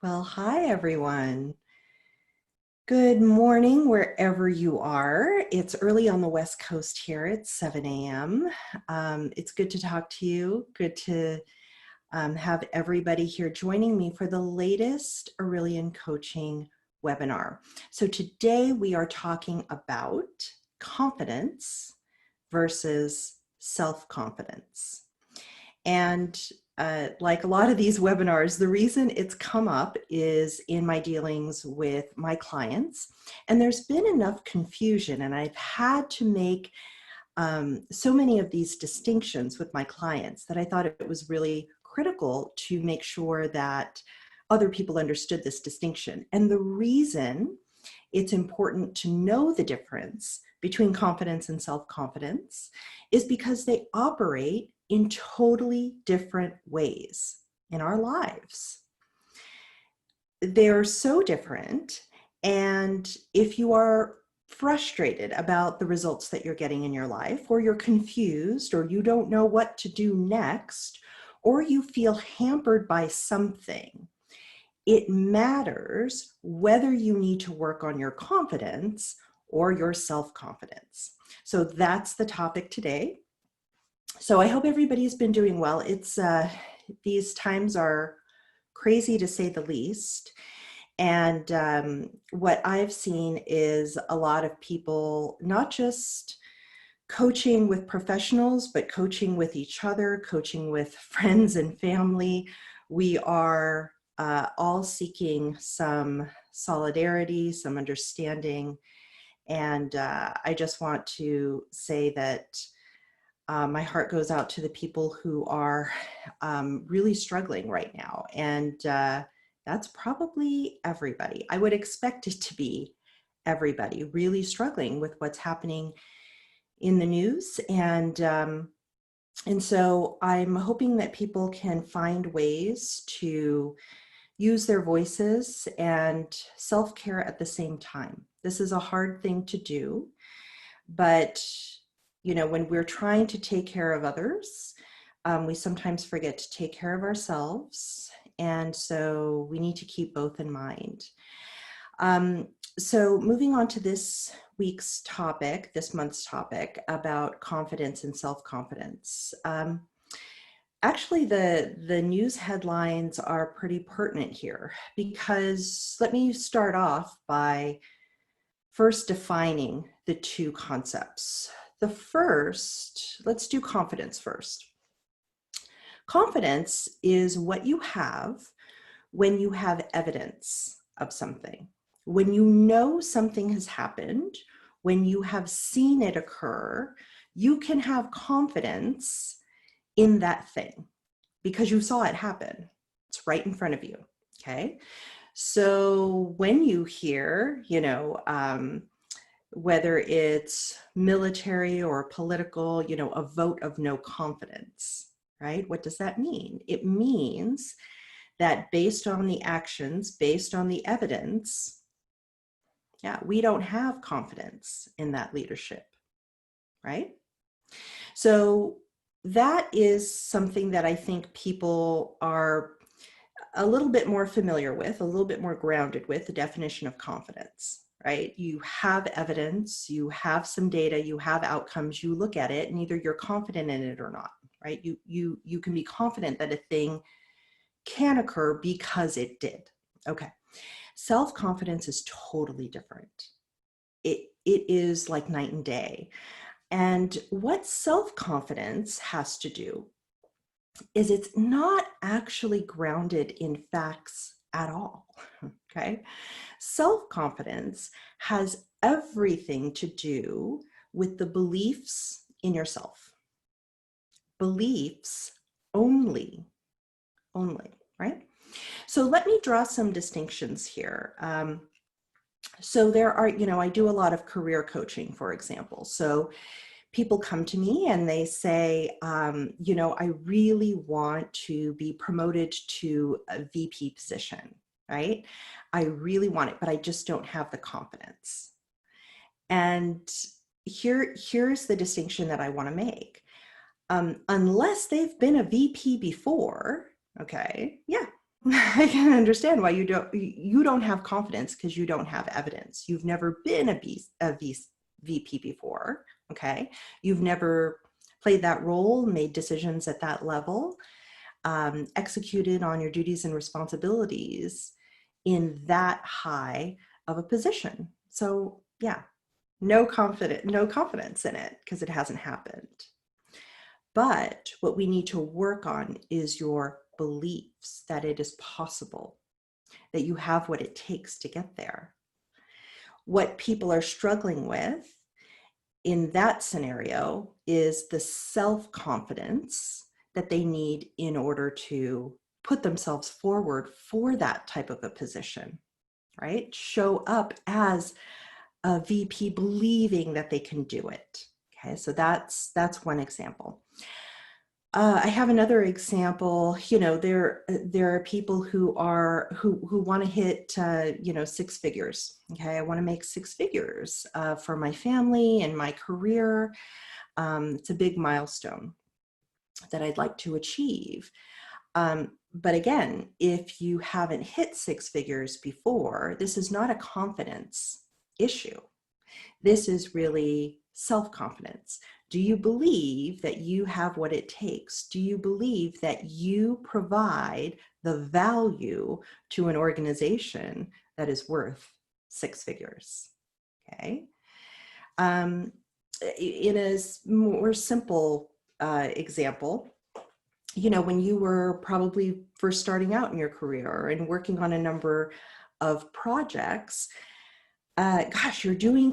Well, hi everyone. Good morning wherever you are. It's early on the West Coast here. It's 7 a.m. It's good to talk to you. Good to have everybody here joining me for the latest Aurelian Coaching webinar. So today we are talking about confidence versus self-confidence. And like a lot of these webinars, the reason it's come up is in my dealings with my clients. And there's been enough confusion, and I've had to make so many of these distinctions with my clients that I thought it was really critical to make sure that other people understood this distinction. And the reason it's important to know the difference between confidence and self-confidence is because they operate in totally different ways in our lives. They're so different. And if you are frustrated about the results that you're getting in your life, or you're confused, or you don't know what to do next, or you feel hampered by something, it matters whether you need to work on your confidence or your self-confidence. So that's the topic today. So I hope everybody's been doing well. These times are crazy to say the least. And what I've seen is a lot of people, not just coaching with professionals, but coaching with each other, coaching with friends and family. We are all seeking some solidarity, some understanding. And I just want to say that my heart goes out to the people who are really struggling right now. And that's probably everybody. I would expect it to be everybody really struggling with what's happening in the news. And so I'm hoping that people can find ways to use their voices and self-care at the same time. This is a hard thing to do, but when we're trying to take care of others, we sometimes forget to take care of ourselves. And so we need to keep both in mind. So moving on to this week's topic, this month's topic about confidence and self-confidence. Actually, the news headlines are pretty pertinent here, because let me start off by first defining the two concepts. The first, let's do confidence first. Confidence is what you have when you have evidence of something. When you know something has happened, when you have seen it occur, you can have confidence in that thing because you saw it happen. It's right in front of you, okay? So when you hear, whether it's military or political, a vote of no confidence, right? What does that mean? It means that based on the actions, based on the evidence, we don't have confidence in that leadership, right? So that is something that I think people are a little bit more familiar with, a little bit more grounded with, the definition of confidence, right? You have evidence, you have some data, you have outcomes, you look at it, and either you're confident in it or not, right? You can be confident that a thing can occur because it did. Okay. Self-confidence is totally different. It is like night and day. And what self-confidence has to do is it's not actually grounded in facts at all, okay? Self-confidence has everything to do with the beliefs in yourself. Beliefs only, right? So let me draw some distinctions here. So there are, I do a lot of career coaching, for example. So people come to me and they say, I really want to be promoted to a VP position, right? I really want it, but I just don't have the confidence. And here's the distinction that I want to make. Unless they've been a VP before, okay, yeah, I can understand why you don't have confidence because you don't have evidence. You've never been a VP before, okay? You've never played that role, made decisions at that level, executed on your duties and responsibilities in that high of a position. So yeah, no confidence in it because it hasn't happened. But what we need to work on is your beliefs that it is possible, that you have what it takes to get there. What people are struggling with in that scenario is the self-confidence that they need in order to put themselves forward for that type of a position, right? Show up as a VP believing that they can do it. Okay, so that's one example. I have another example. You know, there are people who want to hit you know, six figures. Okay, I want to make six figures for my family and my career. It's a big milestone that I'd like to achieve. But again, if you haven't hit six figures before, this is not a confidence issue. This is really self-confidence. Do you believe that you have what it takes? Do you believe that you provide the value to an organization that is worth six figures? Okay. In a more simple example, you know, when you were probably first starting out in your career and working on a number of projects, gosh, you're doing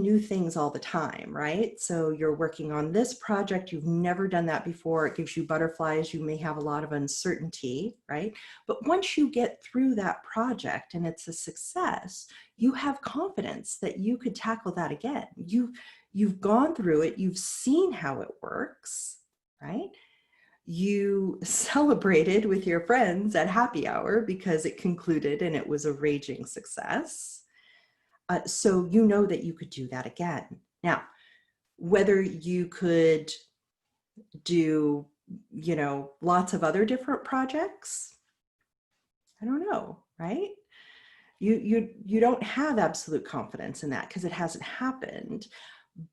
new things all the time, right? So you're working on this project, you've never done that before. It gives you butterflies. You may have a lot of uncertainty, right? But once you get through that project and it's a success, you have confidence that you could tackle that again. You've gone through it, you've seen how it works, right? You celebrated with your friends at happy hour because it concluded and it was a raging success. So you know that you could do that again. Now, whether you could do, you know, lots of other different projects, I don't know, right? You don't have absolute confidence in that because it hasn't happened,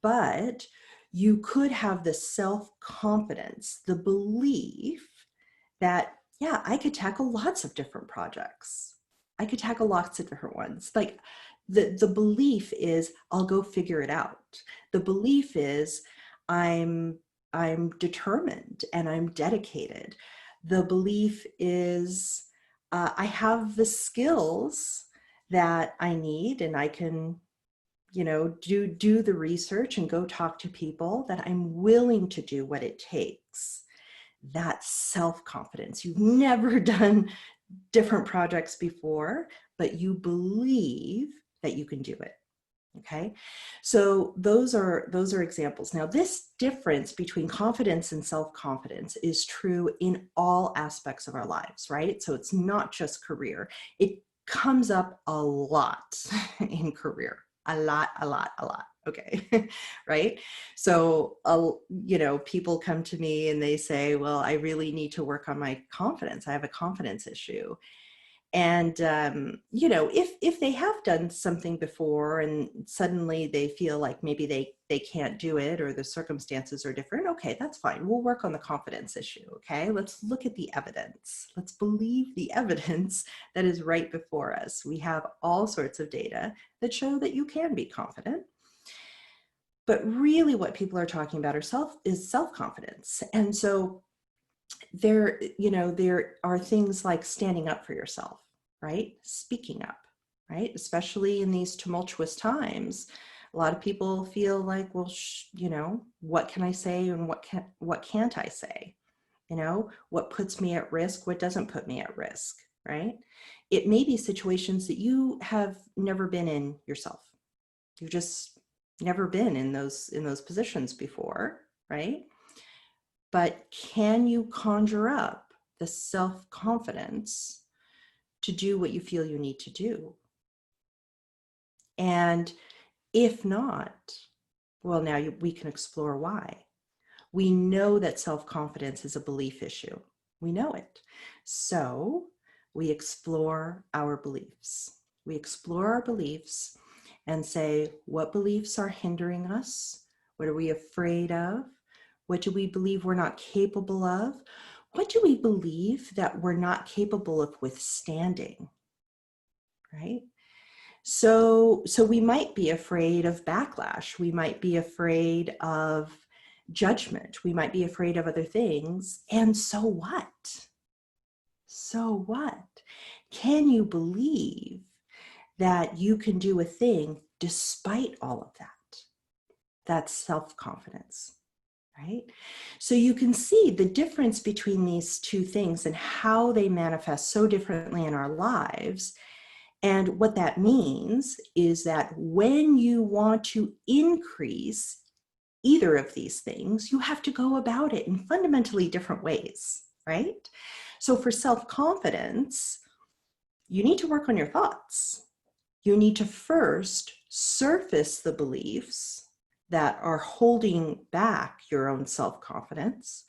but you could have the self-confidence, the belief that, yeah, I could tackle lots of different projects. I could tackle lots of different ones. Like the belief is I'll go figure it out. The belief is I'm determined and I'm dedicated. The belief is I have the skills that I need and I can, you know, do the research and go talk to people, that I'm willing to do what it takes. That self-confidence. You've never done different projects before, but you believe that you can do it. Okay, so those are examples. Now, this difference between confidence and self-confidence is true in all aspects of our lives, right? So it's not just career. It comes up a lot in career, a lot. Okay, right? So, you know, people come to me and they say, well, I really need to work on my confidence. I have a confidence issue. And, you know, if they have done something before and suddenly they feel like maybe they can't do it or the circumstances are different, okay, that's fine. We'll work on the confidence issue, okay? Let's look at the evidence. Let's believe the evidence that is right before us. We have all sorts of data that show that you can be confident. But really what people are talking about is self-confidence. And so there, you know, there are things like standing up for yourself, right? Speaking up, right? Especially in these tumultuous times, a lot of people feel like, well, you know, what can I say and what can't I say? You know, what puts me at risk? What doesn't put me at risk, right? It may be situations that you have never been in yourself. You've just never been in those positions before, right? But can you conjure up the self-confidence to do what you feel you need to do? And if not, well, now we can explore why. We know that self-confidence is a belief issue. We know it. So we explore our beliefs. We explore our beliefs and say, what beliefs are hindering us? What are we afraid of? What do we believe we're not capable of? What do we believe that we're not capable of withstanding, right? So we might be afraid of backlash. We might be afraid of judgment. We might be afraid of other things. And so what? So what? Can you believe that you can do a thing despite all of that? That's self-confidence, right? So you can see the difference between these two things and how they manifest so differently in our lives. And what that means is that when you want to increase either of these things, you have to go about it in fundamentally different ways, right? So for self-confidence, you need to work on your thoughts. You need to first surface the beliefs that are holding back your own self-confidence.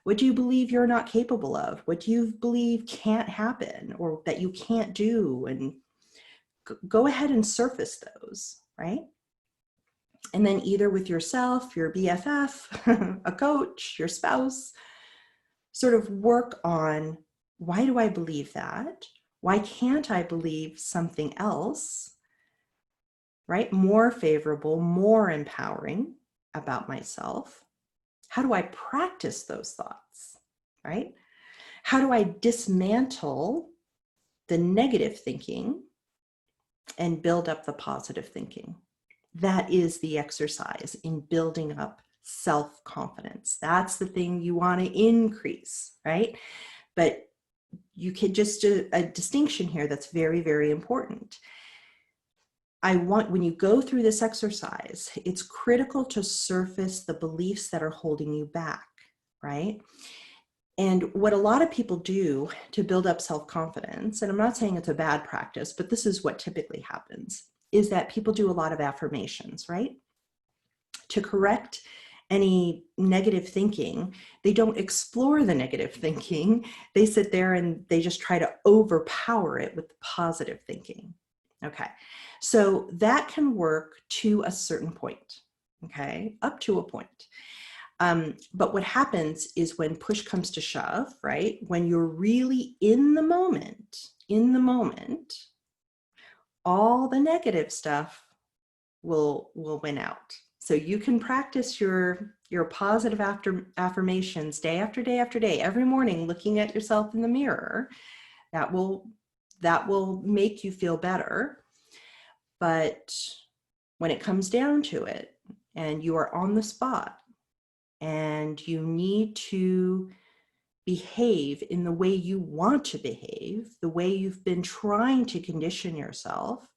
What do you believe you're not capable of? What do you believe can't happen or that you can't do? And go ahead and surface those, right? And then either with yourself, your BFF, a coach, your spouse, sort of work on, why do I believe that? Why can't I believe something else, right? More favorable, more empowering about myself. How do I practice those thoughts, right? How do I dismantle the negative thinking and build up the positive thinking? That is the exercise in building up self-confidence. That's the thing you want to increase, right? But you can just do a distinction here that's very, very important. When you go through this exercise, it's critical to surface the beliefs that are holding you back, right? And what a lot of people do to build up self-confidence, and I'm not saying it's a bad practice, but this is what typically happens, is that people do a lot of affirmations, right? To correct any negative thinking, they don't explore the negative thinking. They sit there and they just try to overpower it with positive thinking. Okay, so that can work to a certain point, okay, up to a point. But what happens is when push comes to shove, right? When you're really in the moment, all the negative stuff will win out. So you can practice your positive affirmations day after day after day, every morning, looking at yourself in the mirror. That will make you feel better. But when it comes down to it, and you are on the spot, and you need to behave in the way you want to behave, the way you've been trying to condition yourself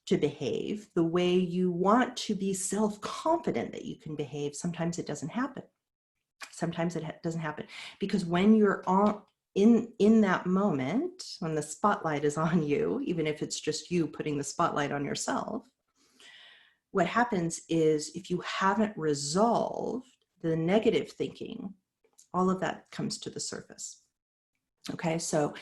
to behave, the way you want to be self-confident that you can behave, sometimes it doesn't happen. Sometimes it doesn't happen because when you're in that moment, when the spotlight is on you, even if it's just you putting the spotlight on yourself, what happens is if you haven't resolved the negative thinking, all of that comes to the surface. Okay, so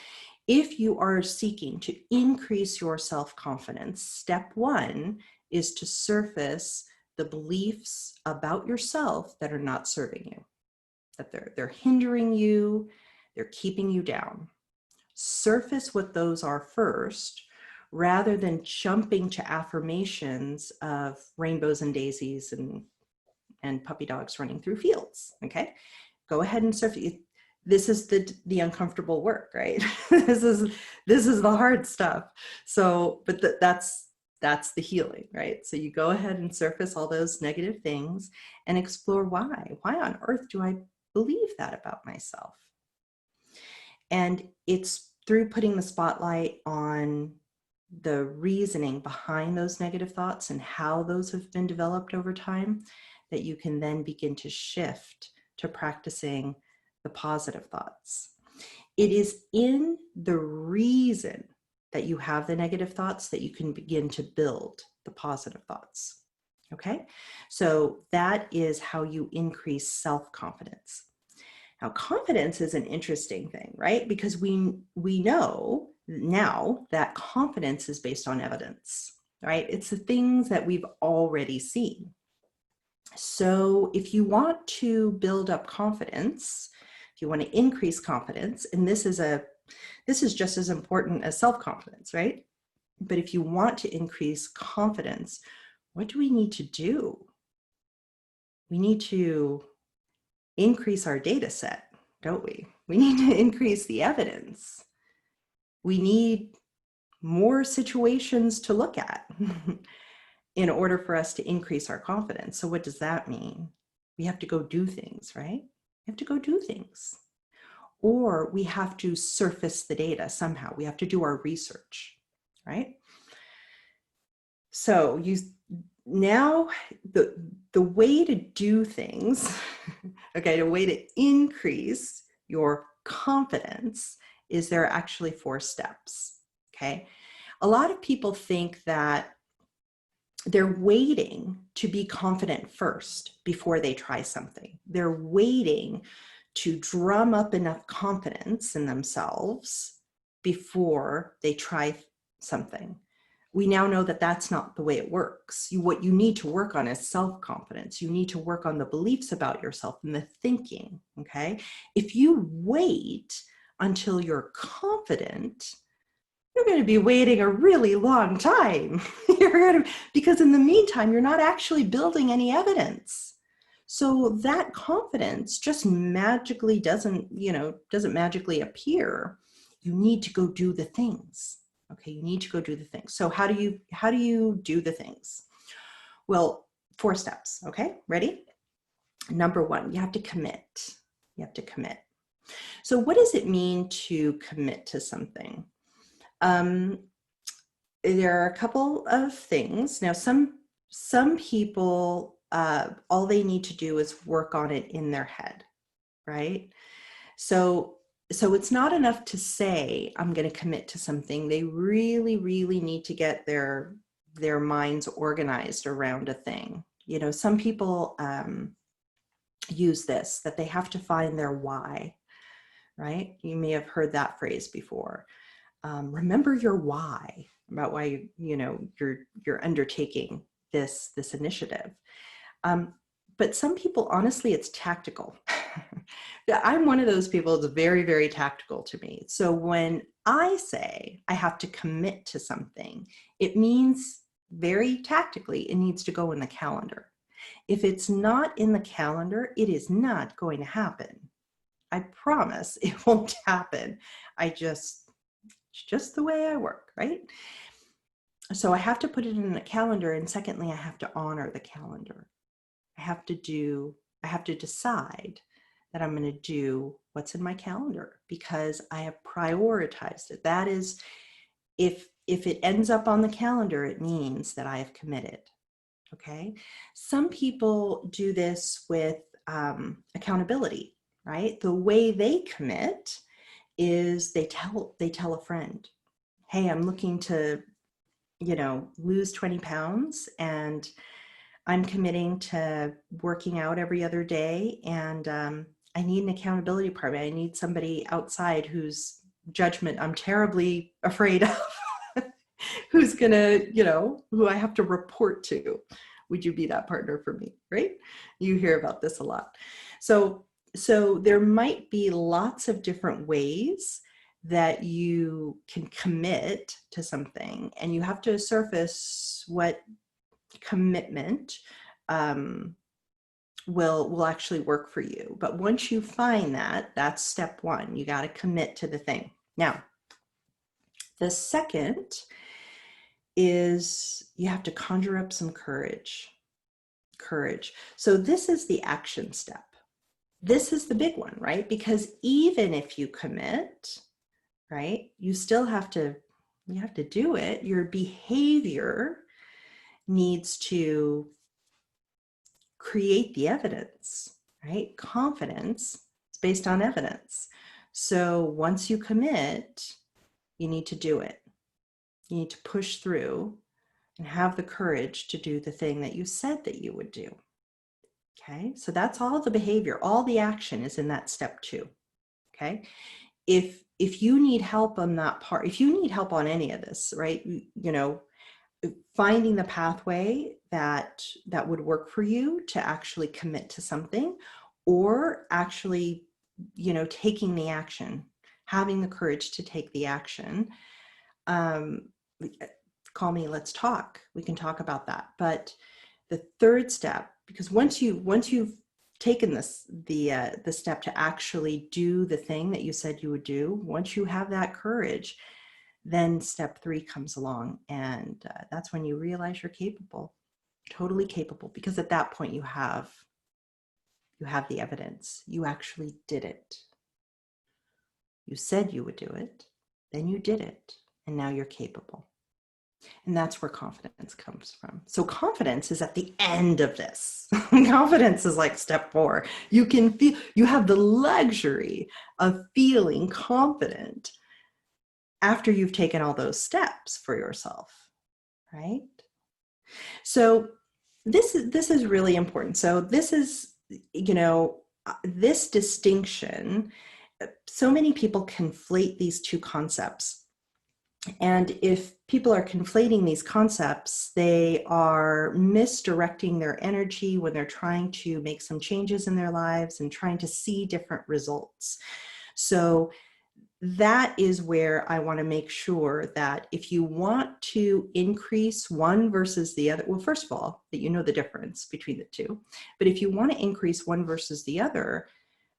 if you are seeking to increase your self-confidence, step one is to surface the beliefs about yourself that are not serving you, that they're hindering you, they're keeping you down. Surface what those are first, rather than jumping to affirmations of rainbows and daisies and puppy dogs running through fields, okay? Go ahead and surface. This is the uncomfortable work, right? this is the hard stuff. So, but that's the healing, right? So you go ahead and surface all those negative things and explore why. Why on earth do I believe that about myself? And it's through putting the spotlight on the reasoning behind those negative thoughts and how those have been developed over time that you can then begin to shift to practicing the positive thoughts. It is in the reason that you have the negative thoughts that you can begin to build the positive thoughts. Okay, so that is how you increase self-confidence. Now, confidence is an interesting thing, right? Because we know now that confidence is based on evidence, right? It's the things that we've already seen. So if you want to build up confidence, if you want to increase confidence, and this is just as important as self-confidence, right? But if you want to increase confidence, what do we need to do? We need to increase our data set, don't we? We need to increase the evidence. We need more situations to look at in order for us to increase our confidence. So what does that mean? We have to go do things, right? We have to go do things. Or we have to surface the data somehow. We have to do our research, right? So now the way to do things, okay, the way to increase your confidence is there are actually 4 steps, okay? A lot of people think that they're waiting to be confident first before they try something. They're waiting to drum up enough confidence in themselves before they try something. We now know that that's not the way it works. What you need to work on is self-confidence. You need to work on the beliefs about yourself and the thinking, okay? If you wait until you're confident, you're going to be waiting a really long time. Because in the meantime, you're not actually building any evidence. So that confidence just magically doesn't magically appear. You need to go do the things. Okay, you need to go do the things. So how do you do the things? Well, 4 steps, okay? Ready? Number 1, you have to commit. You have to commit. So what does it mean to commit to something? There are a couple of things. Now, some people, all they need to do is work on it in their head, right? So it's not enough to say, I'm going to commit to something. They really, really need to get their minds organized around a thing. You know, some people use this, that they have to find their why, right? You may have heard that phrase before. Remember your why, about why you're undertaking this initiative. But some people, honestly, it's tactical. I'm one of those people that's very, very tactical to me. So when I say I have to commit to something, it means very tactically, it needs to go in the calendar. If it's not in the calendar, it is not going to happen. I promise it won't happen. It's just the way I work, right? So I have to put it in the calendar. And secondly, I have to honor the calendar. I have to decide that I'm going to do what's in my calendar because I have prioritized it. That is, if it ends up on the calendar, it means that I have committed. Okay. Some people do this with accountability, right? The way they commit is they tell a friend, hey, I'm looking to, lose 20 pounds and I'm committing to working out every other day. And I need an accountability partner. I need somebody outside whose judgment I'm terribly afraid of, who's gonna, who I have to report to. Would you be that partner for me, right? You hear about this a lot. So there might be lots of different ways that you can commit to something, and you have to surface what commitment will actually work for you. But once you find that, that's step 1. You got to commit to the thing. Now, the second is you have to conjure up some courage. So this is the action step. This is the big one, right? Because even if you commit, right, you still have to do it. Your behavior needs to create the evidence, right? Confidence is based on evidence. So once you commit, you need to do it. You need to push through and have the courage to do the thing that you said that you would do. Okay, so that's all the behavior, all the action is in that step 2. Okay, if you need help on that part, if you need help on any of this, right, you know, finding the pathway that would work for you to actually commit to something, or actually, you know, taking the action, having the courage to take the action, um, call me, let's talk. We can talk about that. But the third step, because once you've taken the step to actually do the thing that you said you would do, once you have that courage, then step 3 comes along, and that's when you realize you're capable, totally capable, because at that point you have the evidence. You actually did it. You said you would do it, then you did it, and now you're capable. And that's where confidence comes from. So confidence is at the end of this. Confidence is like step 4. You can feel, you have the luxury of feeling confident after you've taken all those steps for yourself, right? So this is really important. So this is, you know, this distinction, so many people conflate these two concepts. And if people are conflating these concepts, they are misdirecting their energy when they're trying to make some changes in their lives and trying to see different results. So that is where I want to make sure that if you want to increase one versus the other, well, first of all, that you know the difference between the two. But if you want to increase one versus the other,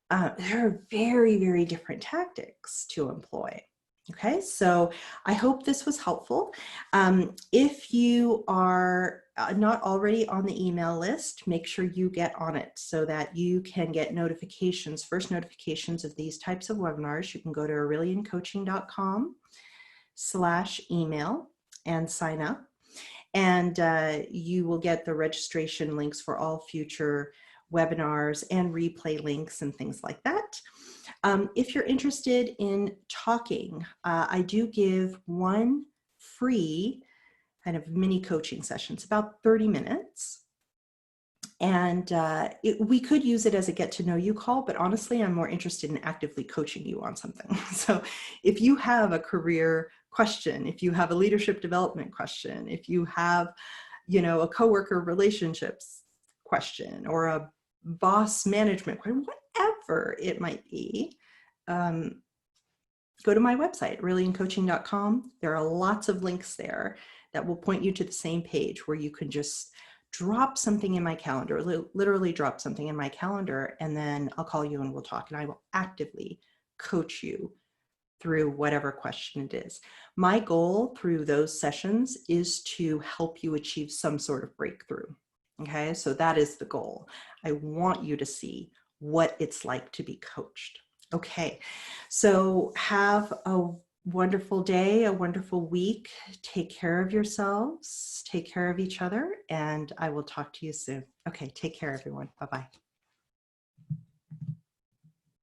there are very, very different tactics to employ. Okay, so I hope this was helpful. If you are not already on the email list, make sure you get on it so that you can get notifications, first notifications of these types of webinars. You can go to aureliancoaching.com/email and sign up. And you will get the registration links for all future webinars and replay links and things like that. If you're interested in talking, I do give one free kind of mini coaching session. It's about 30 minutes. And we could use it as a get to know you call, but honestly, I'm more interested in actively coaching you on something. So if you have a career question, if you have a leadership development question, if you have, you know, a coworker relationships question or a boss management question, whatever it might be, go to my website, aureliancoaching.com. There are lots of links there that will point you to the same page where you can just drop something in my calendar, literally drop something in my calendar, and then I'll call you and we'll talk, and I will actively coach you through whatever question it is. My goal through those sessions is to help you achieve some sort of breakthrough. Okay, so that is the goal. I want you to see what it's like to be coached. Okay, so have a wonderful day, a wonderful week. Take care of yourselves, take care of each other, and I will talk to you soon. Okay, take care, everyone. Bye-bye.